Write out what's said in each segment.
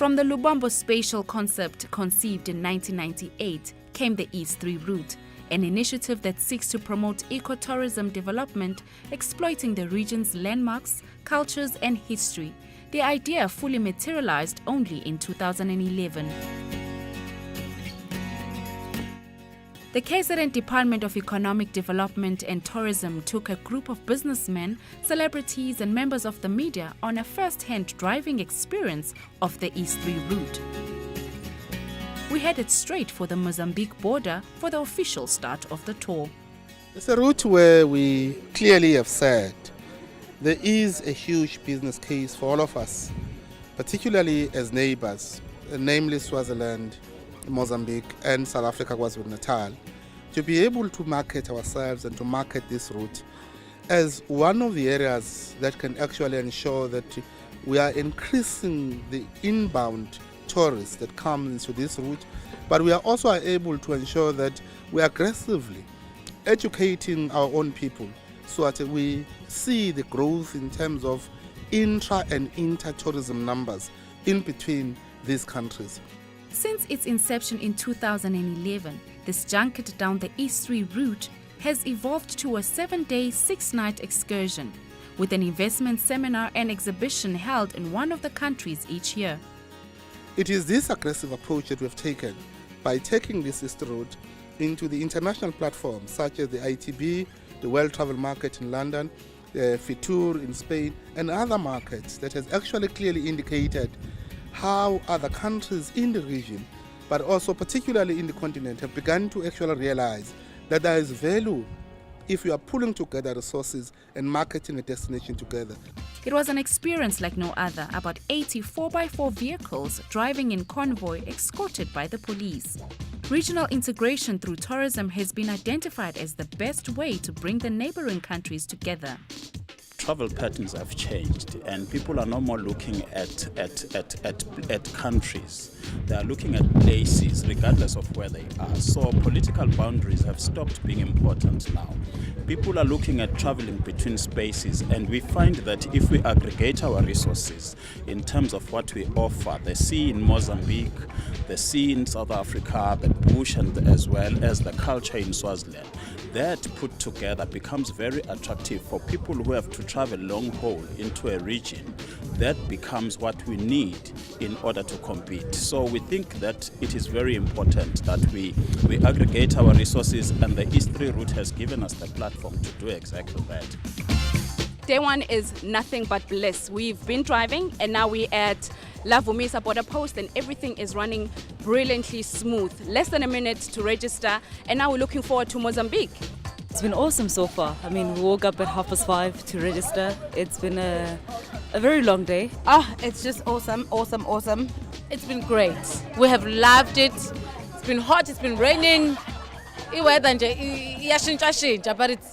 From the lubombo spatial concept conceived in 1998 came the East 3 route, an initiative that seeks to promote ecotourism development, exploiting the region's landmarks, cultures and history. The idea fully materialized only in 2011. The KZN Department of Economic Development and Tourism took a group of businessmen, celebrities and members of the media on a first-hand driving experience of the East 3 route. We headed straight for the Mozambique border for the official start of the tour. It's a route where we clearly have said there is a huge business case for all of us, particularly as neighbors, namely Swaziland, Mozambique and South Africa, KwaZulu-Natal, to be able to market ourselves and to market this route as one of the areas that can actually ensure that we are increasing the inbound tourists that come into this route, but we are also able to ensure that we are aggressively educating our own people so that we see the growth in terms of intra and inter-tourism numbers in between these countries. Since its inception in 2011, this junket down the East 3 route has evolved to a 7-day, 6-night excursion, with an investment seminar and exhibition held in one of the countries each year. It is this aggressive approach that we have taken by taking this East route into the international platforms such as the ITB, the World Travel Market in London, the Fitur in Spain, and other markets that has actually clearly indicated how other countries in the region, but also particularly in the continent, have begun to actually realize that there is value if you are pulling together resources and marketing a destination together. It was an experience like no other, about 80 4x4 vehicles driving in convoy escorted by the police. Regional integration through tourism has been identified as the best way to bring the neighboring countries together. Travel patterns have changed and people are no more looking at countries. They are looking at places regardless of where they are. So political boundaries have stopped being important now. People are looking at traveling between spaces, and we find that if we aggregate our resources in terms of what we offer, the sea in Mozambique, the sea in South Africa, the bush, and as well as the culture in Swaziland, that put together becomes very attractive for people who have to travel long haul into a region. That becomes what we need in order to compete. So we think that it is very important that we aggregate our resources, and the East 3 route has given us the platform to do exactly that. Day one is nothing but bliss. We've been driving and now we're at Mozambique Border post and everything is running brilliantly smooth. Less than a minute to register and now we're looking forward to Mozambique. It's been awesome so far. I mean, we woke up at 5:30 to register. It's been a very long day. It's just awesome. It's been great. We have loved it. It's been hot, it's been raining. But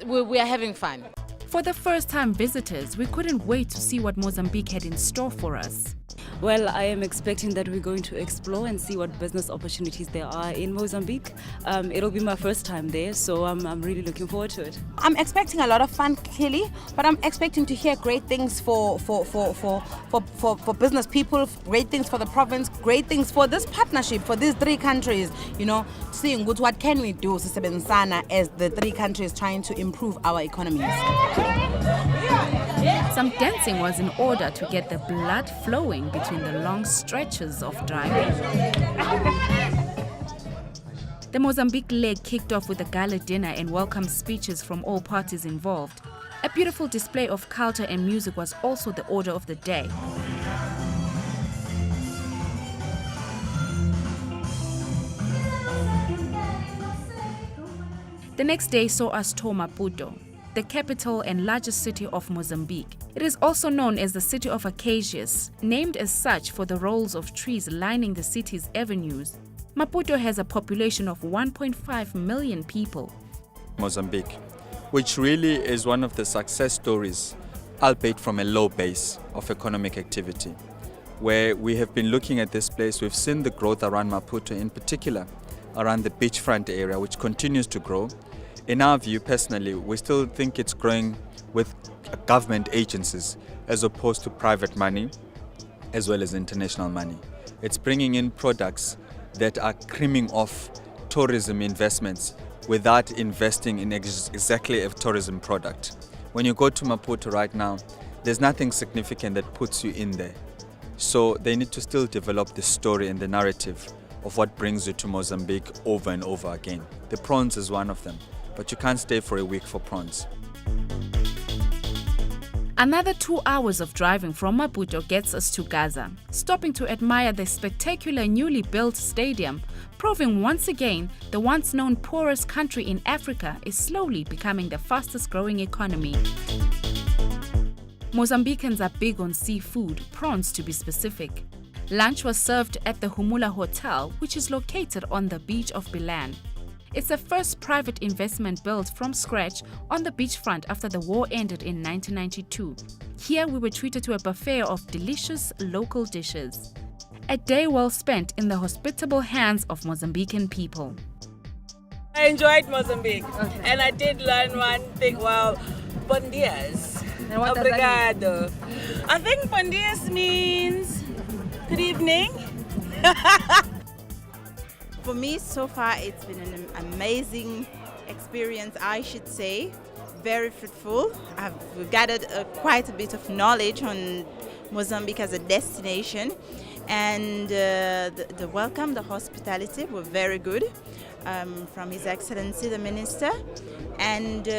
we are having fun. For the first-time visitors, we couldn't wait to see what Mozambique had in store for us. Well, I am expecting that we're going to explore and see what business opportunities there are in Mozambique. It'll be my first time there, so I'm really looking forward to it. I'm expecting a lot of fun, clearly, but I'm expecting to hear great things for business people, great things for the province, great things for this partnership, for these 3 countries, seeing what can we do as the 3 countries trying to improve our economies. Some dancing was in order to get the blood flowing between the long stretches of driving. The Mozambique leg kicked off with a gala dinner and welcome speeches from all parties involved. A beautiful display of culture and music was also the order of the day. The next day saw us tour Maputo, the capital and largest city of Mozambique. It is also known as the City of Acacias, named as such for the rows of trees lining the city's avenues. Maputo has a population of 1.5 million people. Mozambique, which really is one of the success stories, albeit from a low base of economic activity. Where we have been looking at this place, we've seen the growth around Maputo, in particular around the beachfront area, which continues to grow. In our view, personally, we still think it's growing with government agencies as opposed to private money as well as international money. It's bringing in products that are creaming off tourism investments without investing in exactly a tourism product. When you go to Maputo right now, there's nothing significant that puts you in there. So they need to still develop the story and the narrative of what brings you to Mozambique over and over again. The prawns is one of them, but you can't stay for a week for prawns. Another 2 hours of driving from Maputo gets us to Gaza, stopping to admire the spectacular newly built stadium, proving once again the once known poorest country in Africa is slowly becoming the fastest growing economy. Mozambicans are big on seafood, prawns to be specific. Lunch was served at the Humula Hotel, which is located on the beach of Bilan. It's the first private investment built from scratch on the beachfront after the war ended in 1992. Here we were treated to a buffet of delicious local dishes. A day well spent in the hospitable hands of Mozambican people. I enjoyed Mozambique, and I did learn one thing. Well, bon dias. Obrigado. I think bon dias means good evening. For me, so far, it's been an amazing experience, I should say. Very fruitful. I've gathered quite a bit of knowledge on Mozambique as a destination. And the welcome, the hospitality were very good from His Excellency, the Minister. And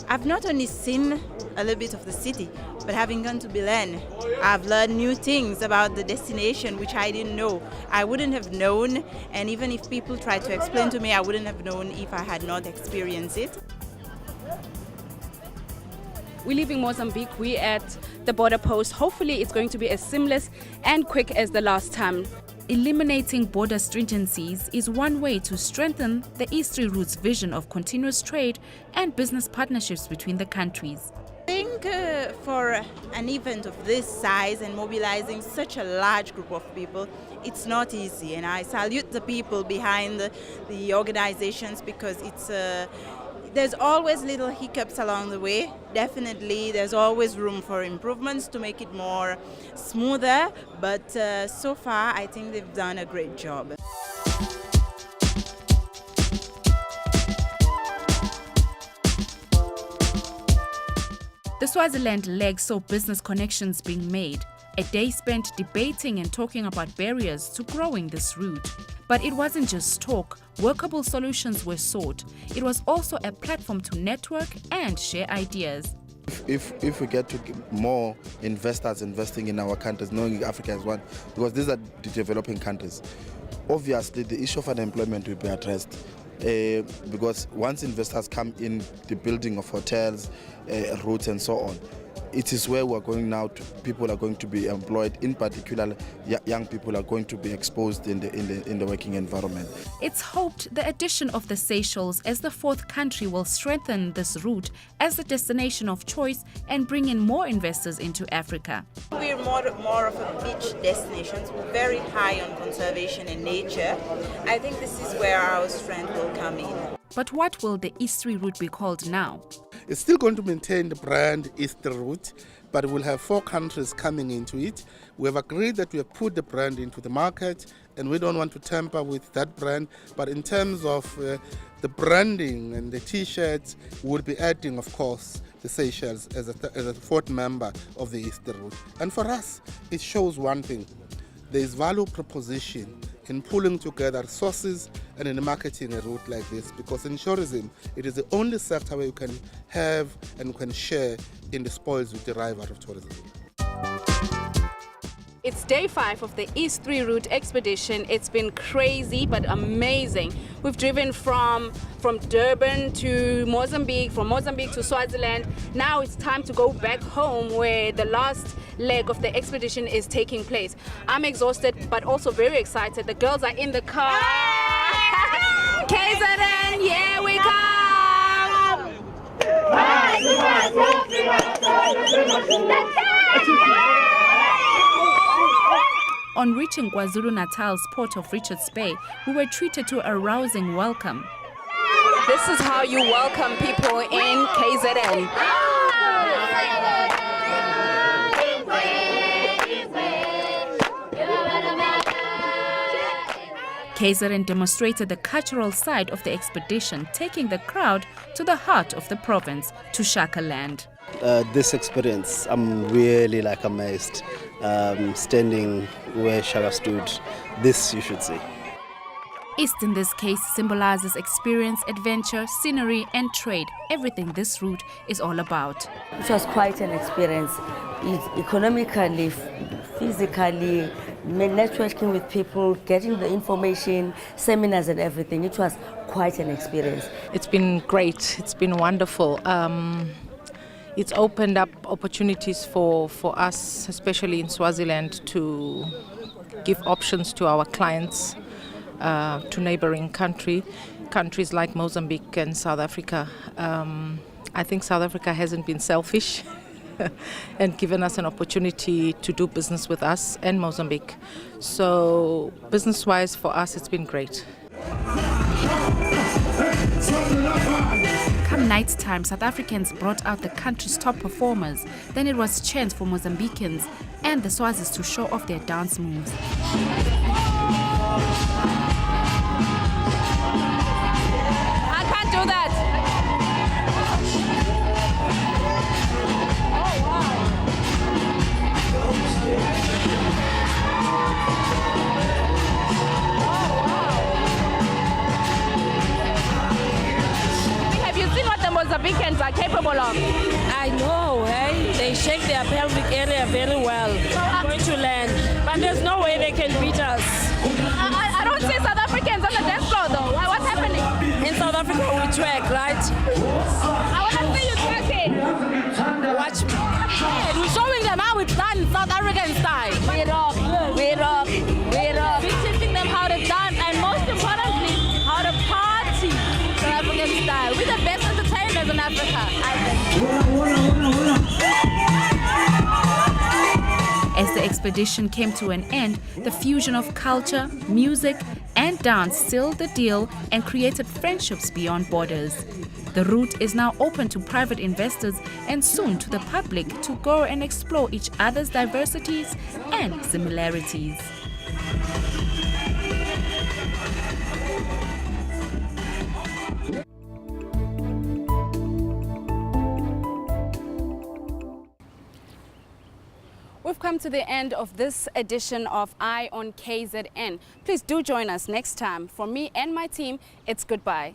I've not only seen a little bit of the city, but having gone to Bilan, I've learned new things about the destination which I didn't know. I wouldn't have known, and even if people tried to explain to me, I wouldn't have known if I had not experienced it. We're leaving Mozambique. We're at the border post. Hopefully it's going to be as seamless and quick as the last time. Eliminating border stringencies is one way to strengthen the East 3 Route's vision of continuous trade and business partnerships between the countries. I think for an event of this size and mobilizing such a large group of people, it's not easy, and I salute the people behind the organizations because there's always little hiccups along the way. Definitely there's always room for improvements to make it more smoother, but so far I think they've done a great job. The Swaziland leg saw business connections being made, a day spent debating and talking about barriers to growing this route. But it wasn't just talk, workable solutions were sought. It was also a platform to network and share ideas. If we get to more investors investing in our countries, knowing Africa is one, because these are the developing countries, obviously the issue of unemployment will be addressed. Because once investors come in the building of hotels, routes and so on, it is where we're going now. People are going to be employed. In particular, young people are going to be exposed in the working environment. It's hoped the addition of the Seychelles as the fourth country will strengthen this route as the destination of choice and bring in more investors into Africa. We're more of a beach destination. We're very high on conservation and nature. I think this is where our strength will come in. But what will the East 3 Route be called now? It's still going to maintain the brand East 3 Route, but we'll have 4 countries coming into it. We have agreed that we have put the brand into the market, and we don't want to tamper with that brand. But in terms of the branding and the T-shirts, we'll be adding, of course, the Seychelles as a fourth member of the East 3 Route. And for us, it shows one thing. There is value proposition in pulling together resources and in marketing a route like this, because in tourism, it is the only sector where you can have and can share in the spoils we derive out of tourism. It's day 5 of the East 3 Route expedition. It's been crazy but amazing. We've driven from Durban to Mozambique, from Mozambique to Swaziland. Now it's time to go back home where the last leg of the expedition is taking place. I'm exhausted but also very excited. The girls are in the car. KZN, here we come! On reaching KwaZulu-Natal's port of Richards Bay, we were treated to a rousing welcome. This is how you welcome people in KZN. KZN demonstrated the cultural side of the expedition, taking the crowd to the heart of the province, to Shaka land. This experience, I'm really amazed. Standing where Shaka stood, this you should see. East in this case symbolizes experience, adventure, scenery and trade. Everything this route is all about. It was quite an experience, economically, physically, networking with people, getting the information, seminars and everything. It was quite an experience. It's been great, it's been wonderful. It's opened up opportunities for us, especially in Swaziland, to give options to our clients, to neighboring countries like Mozambique and South Africa. I think South Africa hasn't been selfish and given us an opportunity to do business with us and Mozambique. So business-wise for us, it's been great. Come night time, South Africans brought out the country's top performers. Then it was chance for Mozambicans and the Swazis to show off their dance moves. I can't do that. Have you seen what the Mozambicans are capable of? I know, hey? They shake their pelvic area very well. I'm going to land, but there's no way they can beat us. I don't see South Africans on the dance floor though. What's happening? In South Africa we twerk, right? I want to see you twerking. Watch me. Hey, we're showing them how it's done South African style. We rock, we rock, we rock. We're teaching them how to dance and most importantly, how to party South African style. We're the best entertainers in Africa, I think. As the expedition came to an end, the fusion of culture, music and dance sealed the deal and created friendships beyond borders. The route is now open to private investors and soon to the public to go and explore each other's diversities and similarities. We've come to the end of this edition of Eye on KZN. Please do join us next time. For me and my team, it's goodbye.